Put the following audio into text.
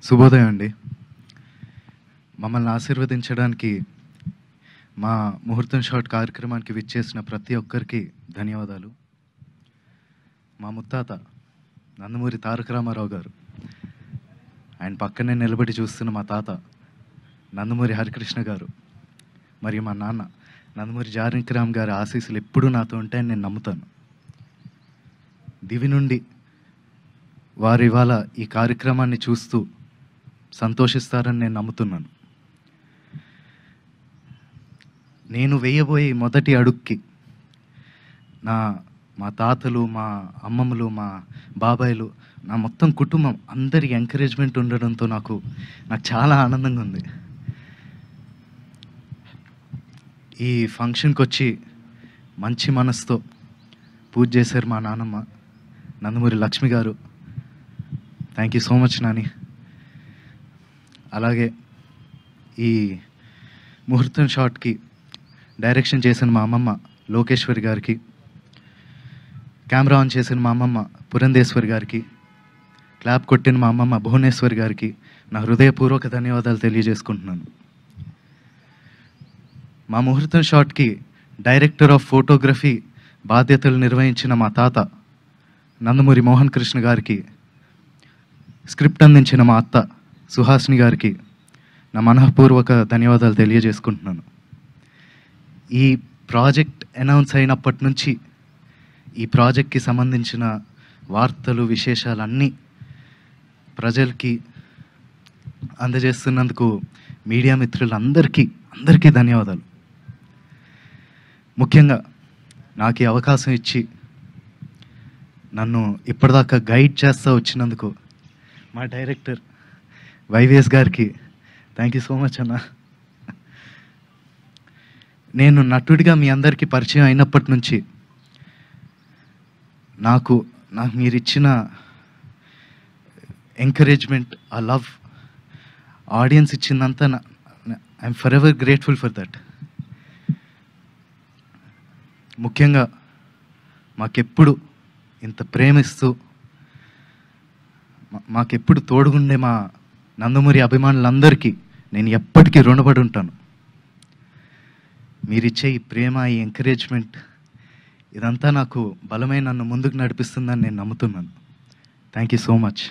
శుభోదయం అండి. మమ్మల్ని ఆశీర్వదించడానికి మా ముహూర్తం షాట్ కార్యక్రమానికి విచ్చేసిన ప్రతి ఒక్కరికి ధన్యవాదాలు. మా ముత్తాత నందమూరి తారక రామారావు గారు, ఆయన పక్కనే నిలబడి చూస్తున్న మా తాత నందమూరి హరికృష్ణ గారు, మరియు మా నాన్న నందమూరి జానకిరామ్ గారి ఆశీస్సులు ఎప్పుడూ నాతో ఉంటాయని నేను నమ్ముతాను. దివి నుండి వారు ఇవాళ ఈ కార్యక్రమాన్ని చూస్తూ సంతోషిస్తారని నేను నమ్ముతున్నాను. నేను వేయబోయే మొదటి అడుగుకి మా తాతలు, మా అమ్మమ్మలు, మా బాబాయిలు, నా మొత్తం కుటుంబం అందరి ఎంకరేజ్మెంట్ ఉండడంతో నాకు చాలా ఆనందంగా ఉంది. ఈ ఫంక్షన్కి వచ్చి మంచి మనసుతో పూజ చేశారు మా నాన్నమ్మ నందమూరి లక్ష్మి గారు. Thank you so much Nani. అలాగే ఈ ముహూర్తం షాట్కి డైరెక్షన్ చేసిన మా అమ్మమ్మ లోకేశ్వరి గారికి, కెమెరా ఆన్ చేసిన మా అమ్మమ్మ పురంధేశ్వరి గారికి, క్లాప్ కొట్టిన మా అమ్మమ్మ భువనేశ్వరి గారికి నా హృదయపూర్వక ధన్యవాదాలు తెలియజేసుకుంటున్నాను. మా ముహూర్తం షాట్కి డైరెక్టర్ ఆఫ్ ఫోటోగ్రఫీ బాధ్యతలు నిర్వహించిన మా తాత నందమూరి మోహన్ కృష్ణ గారికి, స్క్రిప్ట్ అందించిన మా అత్త సుహాసిని గారికి నా మనఃపూర్వక ధన్యవాదాలు తెలియజేసుకుంటున్నాను. ఈ ప్రాజెక్ట్ అనౌన్స్ అయినప్పటి నుంచి ఈ ప్రాజెక్ట్కి సంబంధించిన వార్తలు, విశేషాలన్నీ ప్రజలకి అందజేస్తున్నందుకు మీడియా మిత్రులందరికీ ధన్యవాదాలు. ముఖ్యంగా నాకు ఈ అవకాశం ఇచ్చి నన్ను ఇప్పటిదాకా గైడ్ చేస్తూ వచ్చినందుకు మా డైరెక్టర్ వైవిఎస్ గారికి థ్యాంక్ యూ సో మచ్ అన్న. నేను నటుడిగా మీ అందరికీ పరిచయం అయినప్పటి నుంచి నాకు మీరు ఇచ్చిన ఎంకరేజ్మెంట్, ఆ లవ్, ఆడియన్స్ ఇచ్చిందంతా I'm forever grateful for that. ముఖ్యంగా మాకెప్పుడు ఇంత ప్రేమిస్తూ మాకెప్పుడు తోడుగుండే మా నందమూరి అభిమానులందరికీ నేను ఎప్పటికీ రుణపడి ఉంటాను. మీరిచ్చే ఈ ప్రేమ, ఈ ఎంకరేజ్మెంట్ ఇదంతా నాకు బలమై నన్ను ముందుకు నడిపిస్తుందని నేను నమ్ముతున్నాను. Thank you so much.